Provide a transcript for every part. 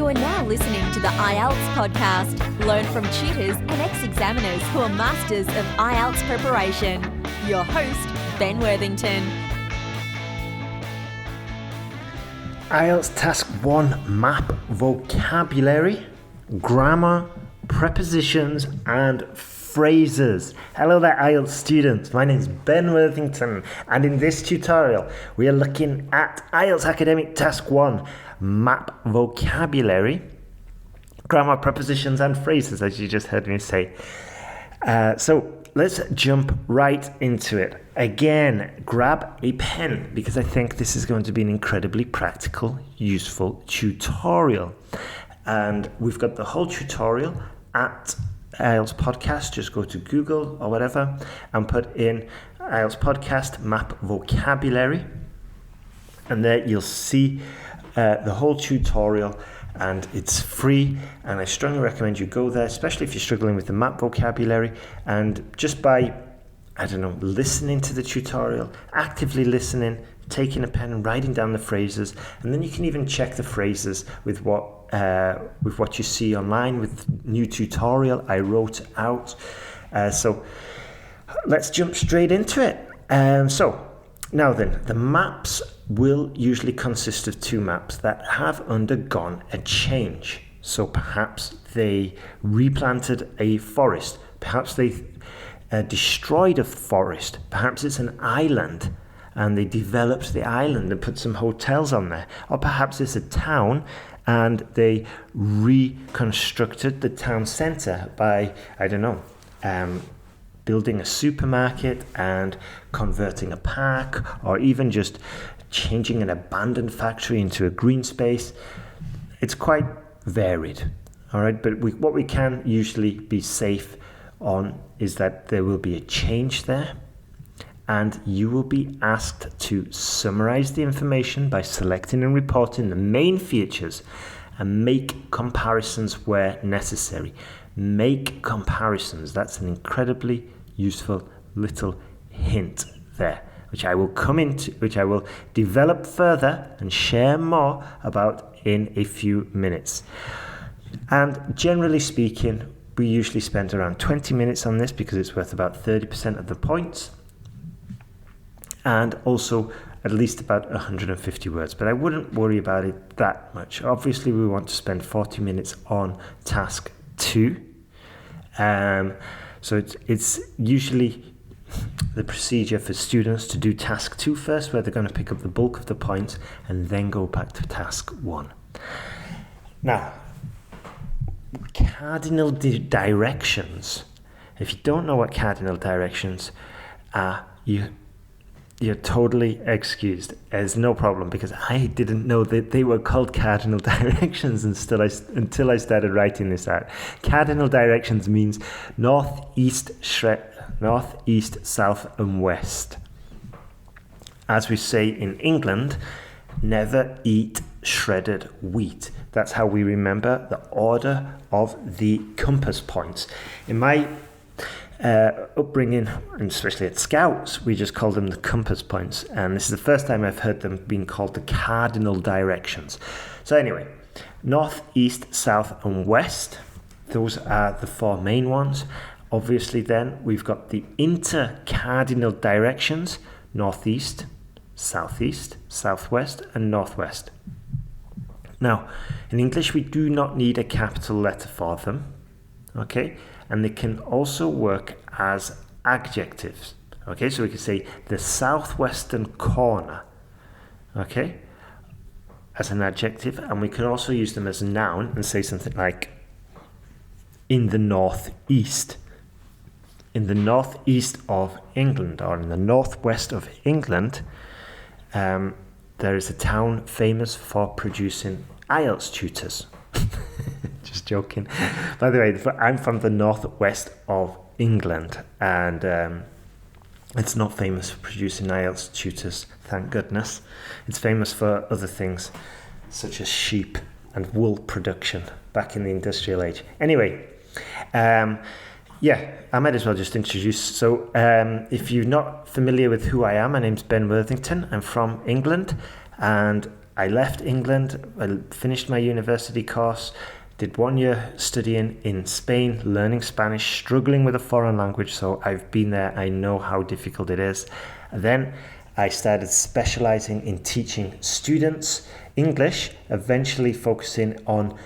You are now listening to the IELTS podcast. Learn from tutors and ex-examiners who are masters of IELTS preparation. Your host, Ben Worthington. IELTS Task 1 Map Vocabulary, Grammar, Prepositions and Phrases. Hello there IELTS students, my name is Ben Worthington and in this tutorial we are looking at IELTS Academic Task 1 Map Vocabulary, Grammar, Prepositions and Phrases, as you just heard me say. So let's jump right into it. Again, grab a pen because I think this is going to be an incredibly practical, useful tutorial. And we've got the whole tutorial at IELTS Podcast. Just go to Google or whatever and put in IELTS Podcast Map Vocabulary. And there you'll see the whole tutorial, and it's free, and I strongly recommend you go there, especially if you're struggling with the map vocabulary. And just by, listening to the tutorial, actively listening, taking a pen and writing down the phrases, and then you can even check the phrases with what you see online with new tutorial I wrote out. So let's jump straight into it. So now then, the maps will usually consist of two maps that have undergone a change. So perhaps they replanted a forest, perhaps they destroyed a forest, perhaps it's an island and they developed the island and put some hotels on there, or perhaps it's a town and they reconstructed the town centre by, building a supermarket and converting a park, or even just changing an abandoned factory into a green space. It's quite varied, all right? But what we can usually be safe on is that there will be a change there, and you will be asked to summarize the information by selecting and reporting the main features and make comparisons where necessary. Make comparisons. That's an incredibly useful little hint there, which I will develop further and share more about in a few minutes. And generally speaking, we usually spend around 20 minutes on this because it's worth about 30% of the points, and also at least about 150 words, but I wouldn't worry about it that much. Obviously, we want to spend 40 minutes on task 2. So it's usually the procedure for students to do task 2 first, where they're going to pick up the bulk of the points and then go back to task 1. Now, cardinal directions. If you don't know what cardinal directions are, you're totally excused. There's no problem, because I didn't know that they were called cardinal directions until I started writing this out. Cardinal directions means north, east, south and west. As we say in England, never eat shredded wheat. That's how we remember the order of the compass points. In my upbringing, and especially at Scouts, we just called them the compass points, and this is the first time I've heard them being called the cardinal directions. So anyway, north, east, south and west, those are the 4 main ones. Obviously then we've got the intercardinal directions: northeast, southeast, southwest and northwest. Now, in English we do not need a capital letter for them, okay? And they can also work as adjectives. Okay, so we can say the southwestern corner, okay, as an adjective, and we can also use them as a noun and say something like in the northeast. In the northeast of England, or in the northwest of England, there is a town famous for producing IELTS tutors. Just joking. By the way, I'm from the northwest of England, and it's not famous for producing IELTS tutors, thank goodness. It's famous for other things, such as sheep and wool production back in the industrial age. Anyway, I might as well just introduce. So if you're not familiar with who I am, my name's Ben Worthington. I'm from England, and I left England, I finished my university course, did 1 year studying in Spain, learning Spanish, struggling with a foreign language. So I've been there, I know how difficult it is. And then I started specializing in teaching students English, eventually focusing on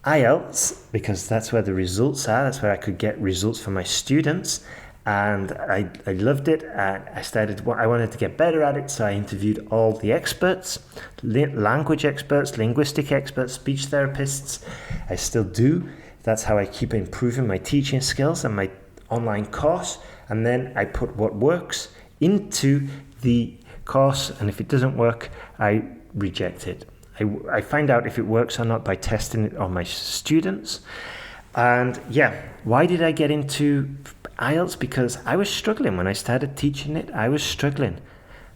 IELTS, because that's where the results are. That's where I could get results for my students. And I loved it. And I wanted to get better at it. So I interviewed all the experts, language experts, linguistic experts, speech therapists. I still do. That's how I keep improving my teaching skills and my online course. And then I put what works into the course. And if it doesn't work, I reject it. I find out if it works or not by testing it on my students. And why did I get into IELTS? Because I was struggling when I started teaching it. I was struggling.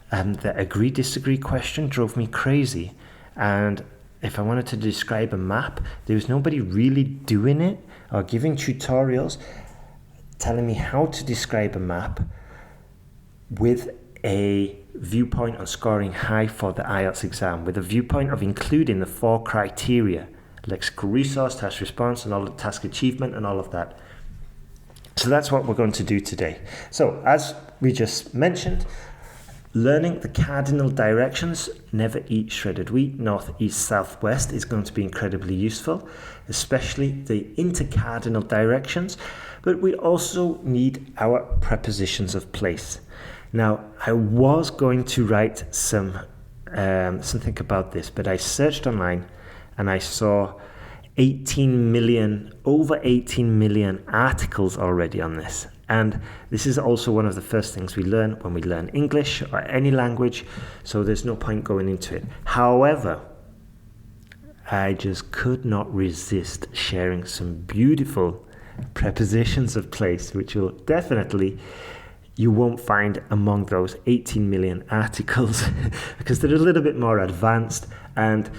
The agree-disagree question drove me crazy. And if I wanted to describe a map, there was nobody really doing it or giving tutorials telling me how to describe a map with a viewpoint on scoring high for the IELTS exam, with a viewpoint of including the 4 criteria: lexical resource, task response, and all the task achievement and all of that. So that's what we're going to do today. So as we just mentioned, learning the cardinal directions, never eat shredded wheat, north, east, south, west, is going to be incredibly useful, especially the intercardinal directions. But we also need our prepositions of place. Now, I was going to write something about this, but I searched online and I saw over 18 million articles already on this. And this is also one of the first things we learn when we learn English or any language, so there's no point going into it. However, I just could not resist sharing some beautiful prepositions of place, which will definitely you won't find among those 18 million articles because they're a little bit more advanced, and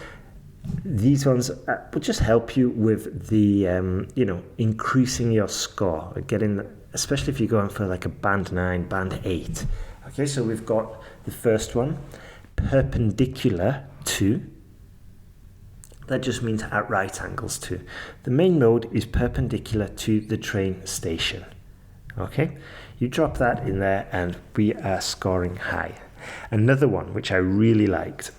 these ones will just help you with the increasing your score, especially if you're going for like a band 9, band 8. Okay, so we've got the first one, perpendicular to. That just means at right angles to. The main road is perpendicular to the train station. Okay, you drop that in there and we are scoring high. Another one which I really liked,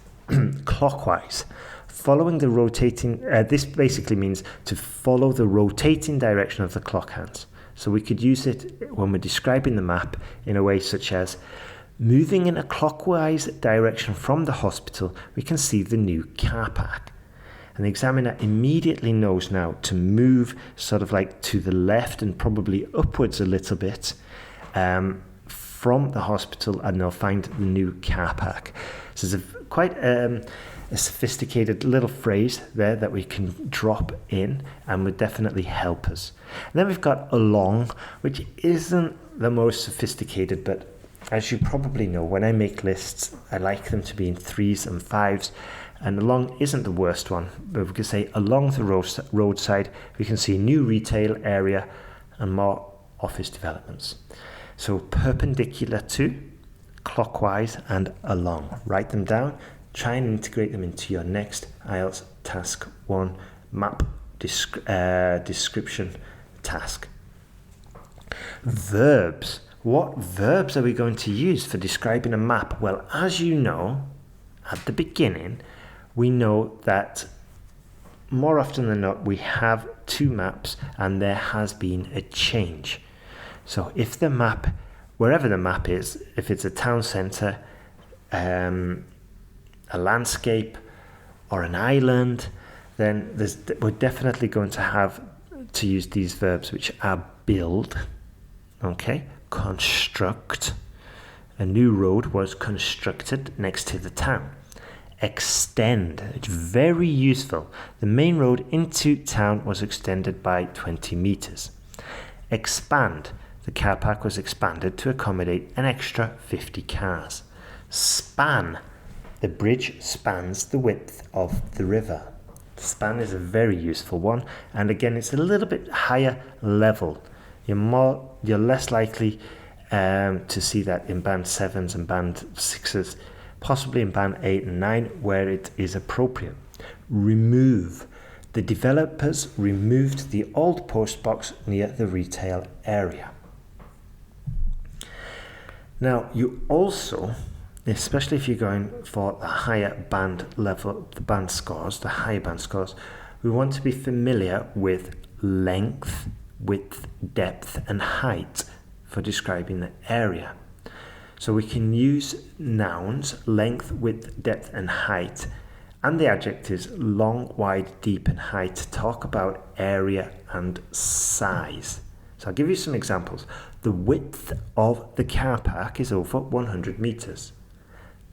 clockwise. Following the rotating, this basically means to follow the rotating direction of the clock hands. So we could use it when we're describing the map in a way such as moving in a clockwise direction from the hospital, we can see the new car park. And the examiner immediately knows now to move sort of like to the left and probably upwards a little bit from the hospital, and they'll find the new car park. So there's quite a sophisticated little phrase there that we can drop in and would definitely help us. And then we've got along, which isn't the most sophisticated, but as you probably know, when I make lists, I like them to be in 3s and 5s. And along isn't the worst one, but we can say along the roadside, we can see new retail area and more office developments. So perpendicular to, clockwise, and along. Write them down, try and integrate them into your next IELTS Task 1 map description task. Verbs. What verbs are we going to use for describing a map? Well, as you know, at the beginning, we know that more often than not, we have 2 maps and there has been a change. So if the map, wherever the map is, if it's a town centre, a landscape or an island, then we're definitely going to have to use these verbs, which are build, okay, construct. A new road was constructed next to the town. Extend, it's very useful. The main road into town was extended by 20 meters. Expand, the car park was expanded to accommodate an extra 50 cars. Span, the bridge spans the width of the river. Span is a very useful one, and again it's a little bit higher level. You're less likely to see that in band 7s and band 6s possibly in band 8 and 9 where it is appropriate. Remove. The developers removed the old post box near the retail area. Now, you also, especially if you're going for the higher band level, the band scores, the higher band scores, we want to be familiar with length, width, depth, and height for describing the area. So we can use nouns, length, width, depth, and height, and the adjectives long, wide, deep, and height to talk about area and size. So I'll give you some examples. The width of the car park is over 100 meters.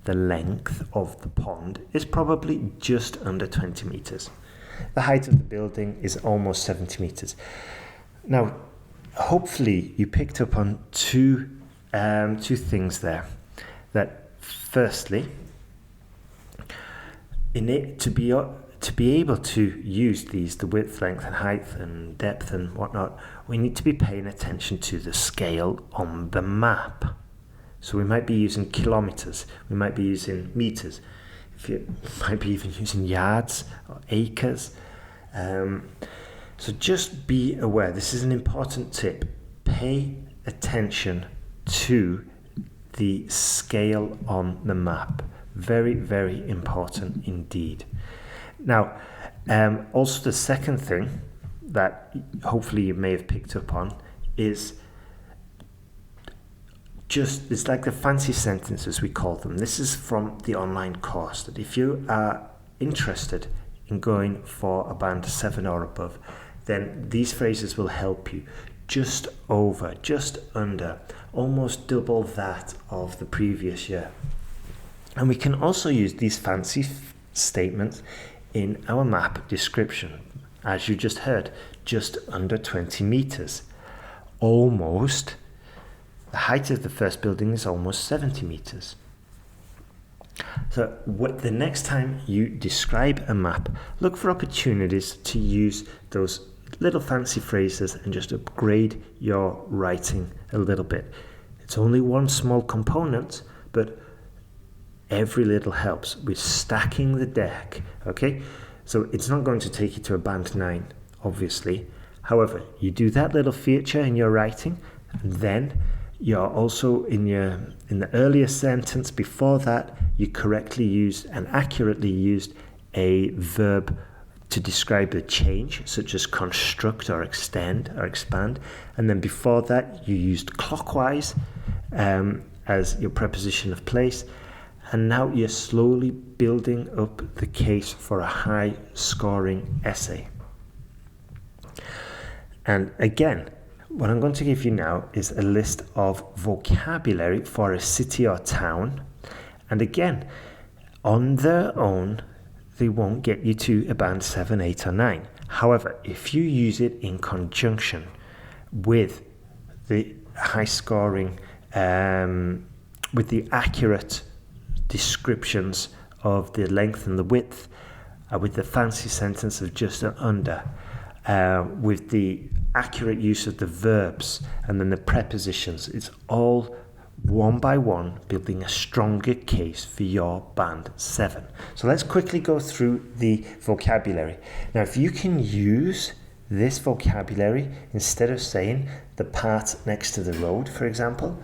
The length of the pond is probably just under 20 meters. The height of the building is almost 70 meters. Now, hopefully you picked up on two things there. That firstly, to be able to use these, the width, length, and height, and depth, and whatnot, we need to be paying attention to the scale on the map. So we might be using kilometers, we might be using meters, might be even using yards or acres. So just be aware, this is an important tip. Pay attention to the scale on the map. Very, very important indeed. Now, also the second thing that hopefully you may have picked up on is it's like the fancy sentences, we call them. This is from the online course, that if you are interested in going for a band 7 or above, then these phrases will help you. Just over, just under, almost double that of the previous year. And we can also use these fancy statements in our map description. As you just heard, just under 20 meters. Almost, the height of the first building is almost 70 meters. So the next time you describe a map, look for opportunities to use those little fancy phrases and just upgrade your writing a little bit. It's only one small component, but every little helps with stacking the deck, okay? So it's not going to take you to a band 9, obviously. However, you do that little feature in your writing, and then you're also in the earlier sentence before that, you correctly used and accurately used a verb to describe the change, such as construct or extend or expand. And then before that, you used clockwise as your preposition of place. And now you're slowly building up the case for a high scoring essay. And again, what I'm going to give you now is a list of vocabulary for a city or town. And again, on their own, they won't get you to a band 7, 8, or 9. However, if you use it in conjunction with the high scoring, with the accurate descriptions of the length and the width, with the fancy sentence of just and under, with the accurate use of the verbs and then the prepositions, it's all one by one building a stronger case for your band 7. So let's quickly go through the vocabulary. Now, if you can use this vocabulary instead of saying the part next to the road, for example,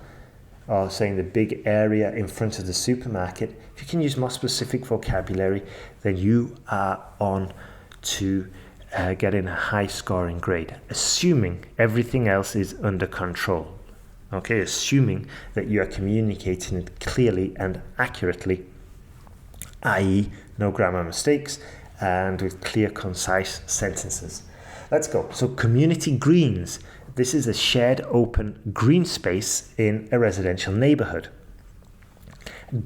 or saying the big area in front of the supermarket, if you can use more specific vocabulary, then you are on to getting a high scoring grade, assuming everything else is under control. Okay, assuming that you are communicating it clearly and accurately, i.e. no grammar mistakes and with clear, concise sentences. Let's go. So community greens. This is a shared open green space in a residential neighborhood.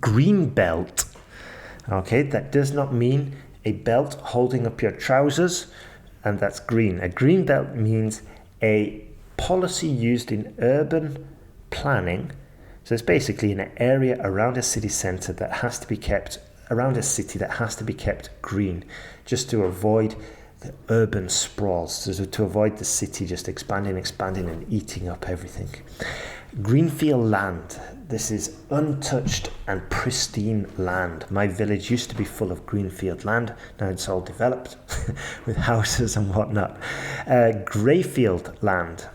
Green belt. Okay, that does not mean a belt holding up your trousers, and that's green. A green belt means a policy used in urban planning. So it's basically an area around a city centre that has to be kept, around a city that has to be kept green, just to avoid the urban sprawls, to avoid the city just expanding and eating up everything. Greenfield land. This is untouched and pristine land. My village used to be full of greenfield land. Now it's all developed with houses and whatnot. Greyfield land.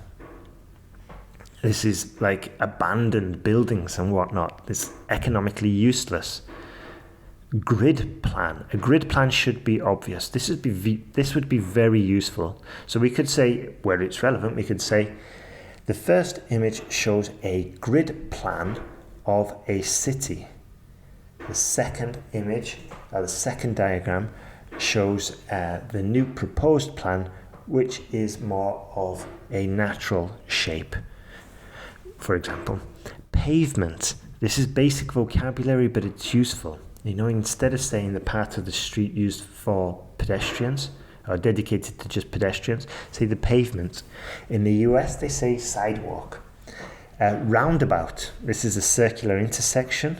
This is like abandoned buildings and whatnot. It's economically useless. Grid plan. A grid plan should be obvious. This would be very useful. So we could say, where it's relevant, we could say, the first image shows a grid plan of a city. The second image, the second diagram, shows the new proposed plan, which is more of a natural shape. For example, pavement. This is basic vocabulary, but it's useful. You know, instead of saying the part of the street used for pedestrians, or dedicated to just pedestrians, say the pavement. In the US, they say sidewalk. Roundabout. This is a circular intersection.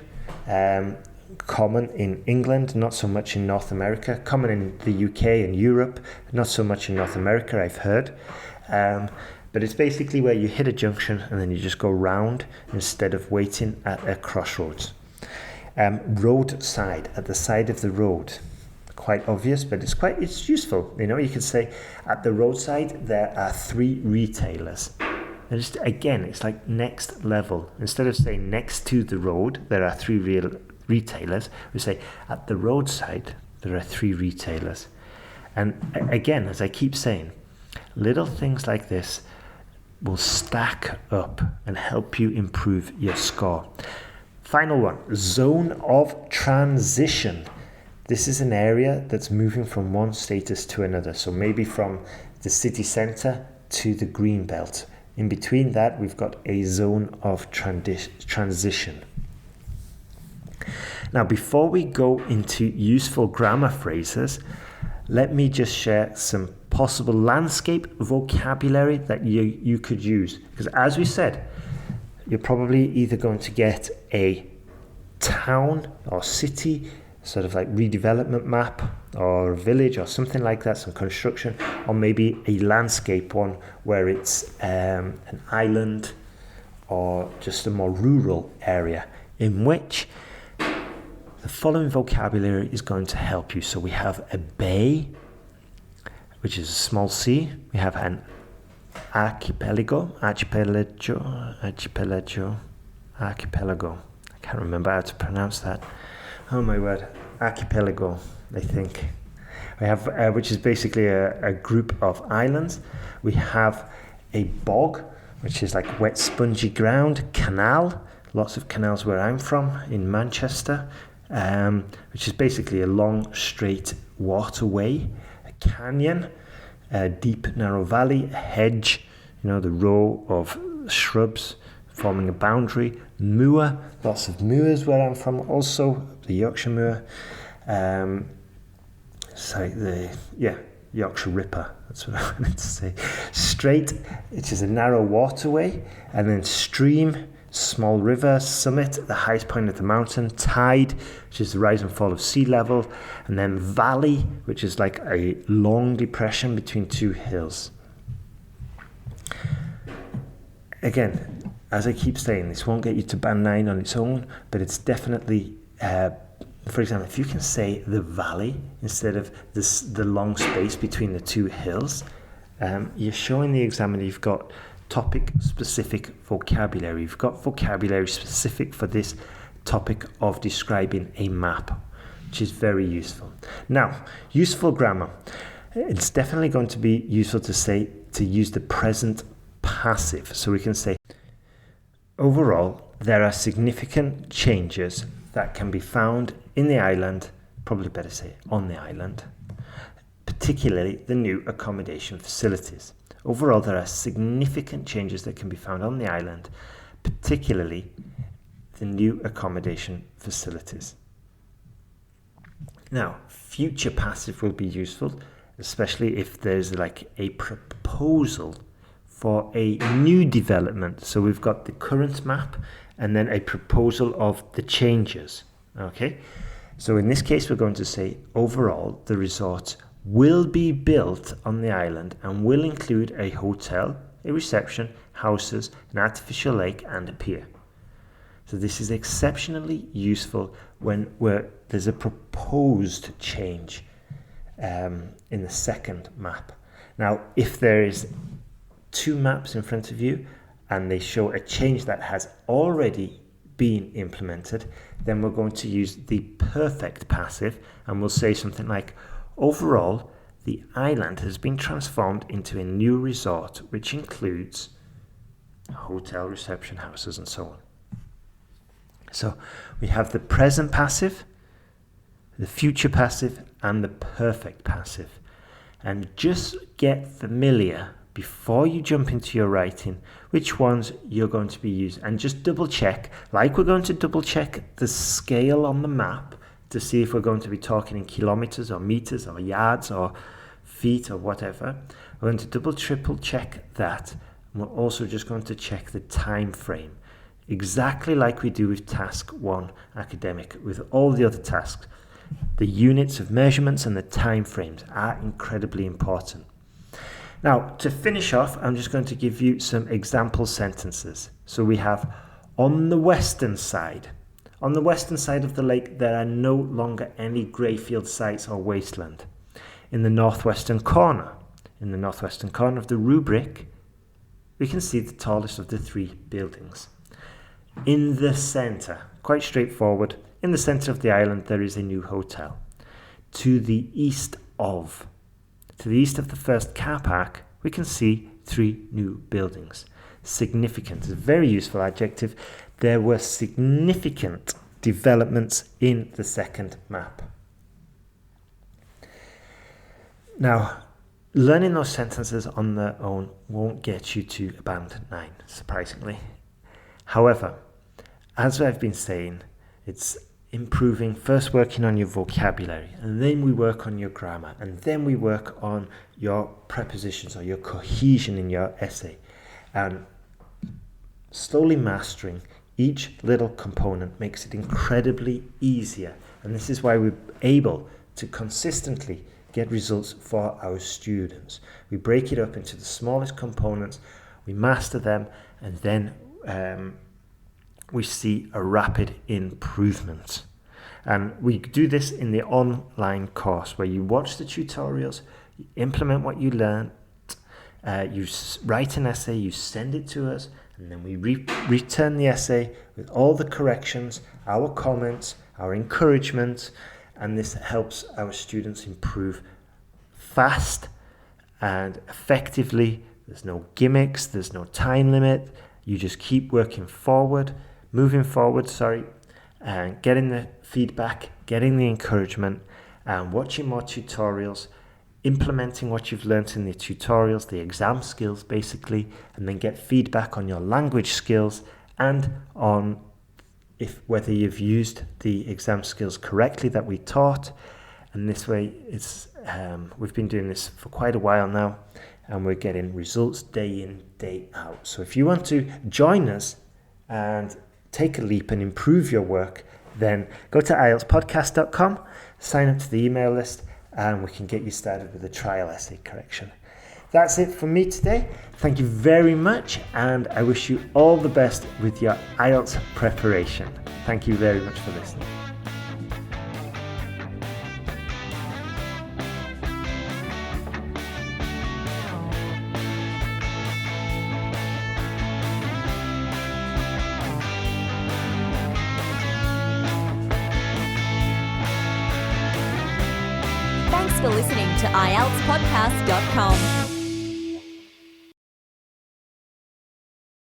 Common in England, not so much in North America. Common in the UK and Europe, not so much in North America, I've heard. But it's basically where you hit a junction and then you just go round instead of waiting at a crossroads. Roadside, at the side of the road. Quite obvious, but it's useful. You know, you could say at the roadside there are 3 retailers. And just, again, it's like next level. Instead of saying next to the road there are 3 real retailers, we say at the roadside there are 3 retailers. And again, as I keep saying, little things like this will stack up and help you improve your score. Final one, zone of transition. This is an area that's moving from one status to another. So maybe from the city centre to the green belt. In between that, we've got a zone of transition. Now, before we go into useful grammar phrases, let me just share some possible landscape vocabulary that you could use. Because as we said, you're probably either going to get a town or city sort of like redevelopment map or a village or something like that, some construction, or maybe a landscape one where it's an island or just a more rural area, in which the following vocabulary is going to help you. So we have a bay, which is a small sea. We have an archipelago. I can't remember how to pronounce that. Oh my word, archipelago, I think. We have, which is basically a group of islands. We have a bog, which is like wet, spongy ground. Canal, lots of canals where I'm from, in Manchester, which is basically a long, straight waterway. A canyon, a deep, narrow valley. A hedge, you know, the row of shrubs forming a boundary. Moor, lots of moors where I'm from also, the Yorkshire Moor. Yorkshire Ripper, that's what I wanted to say. Strait, which is a narrow waterway, and then stream, small river. Summit, the highest point of the mountain. Tide, which is the rise and fall of sea level, and then valley, which is like a long depression between 2 hills. Again, as I keep saying, this won't get you to band 9 on its own, but it's definitely, for example, if you can say the valley instead of the long space between the 2 hills, you're showing the examiner you've got topic-specific vocabulary. You've got vocabulary specific for this topic of describing a map, which is very useful. Now, useful grammar. It's definitely going to be useful to use the present passive. So we can say, overall, there are significant changes that can be found in the island, probably better say on the island, particularly the new accommodation facilities. Overall, there are significant changes that can be found on the island, particularly the new accommodation facilities. Now, future passive will be useful, especially if there's like a proposal for a new development. So we've got the current map and then a proposal of the changes. Okay, so in this case we're going to say overall the resort will be built on the island and will include a hotel, a reception, houses, an artificial lake, and a pier. So this is exceptionally useful where there's a proposed change in the second map. Now, if there is two maps in front of you and they show a change that has already been implemented, then we're going to use the perfect passive, and we'll say something like, overall, the island has been transformed into a new resort, which includes a hotel, reception, houses, and so on. So we have the present passive, the future passive, and the perfect passive. And just get familiar before you jump into your writing which ones you're going to be using. And just double check, like we're going to double check the scale on the map to see if we're going to be talking in kilometers or meters or yards or feet or whatever. We're going to double, triple check that. And we're also just going to check the time frame, exactly like we do with task 1 academic, with all the other tasks. The units of measurements and the time frames are incredibly important. Now, to finish off, I'm just going to give you some example sentences. So we have, on the western side. On the western side of the lake, there are no longer any greyfield sites or wasteland. In the northwestern corner of the rubric, we can see the tallest of the 3 buildings. In the centre, quite straightforward, in the centre of the island there is a new hotel. To the east of the first car park, we can see 3 new buildings. Significant is a very useful adjective. There were significant developments in the second map. Now, learning those sentences on their own won't get you to Band 9, surprisingly. However, as I've been saying, it's improving, first working on your vocabulary, and then we work on your grammar, and then we work on your prepositions or your cohesion in your essay. And slowly mastering each little component makes it incredibly easier. And this is why we're able to consistently get results for our students. We break it up into the smallest components, we master them, and then we see a rapid improvement. And we do this in the online course where you watch the tutorials, you implement what you learned, you write an essay, you send it to us, and then we return the essay with all the corrections, our comments, our encouragement, and this helps our students improve fast and effectively. There's no gimmicks, there's no time limit. You just keep moving forward, and getting the feedback, getting the encouragement, and watching more tutorials, implementing what you've learnt in the tutorials, the exam skills basically, and then get feedback on your language skills and on whether you've used the exam skills correctly that we taught. And this way, we've been doing this for quite a while now, and we're getting results day in, day out. So if you want to join us and take a leap and improve your work, then go to IELTSpodcast.com, sign up to the email list, and we can get you started with a trial essay correction. That's it from me today. Thank you very much, and I wish you all the best with your IELTS preparation. Thank you very much for listening. Thanks for listening to IELTSpodcast.com.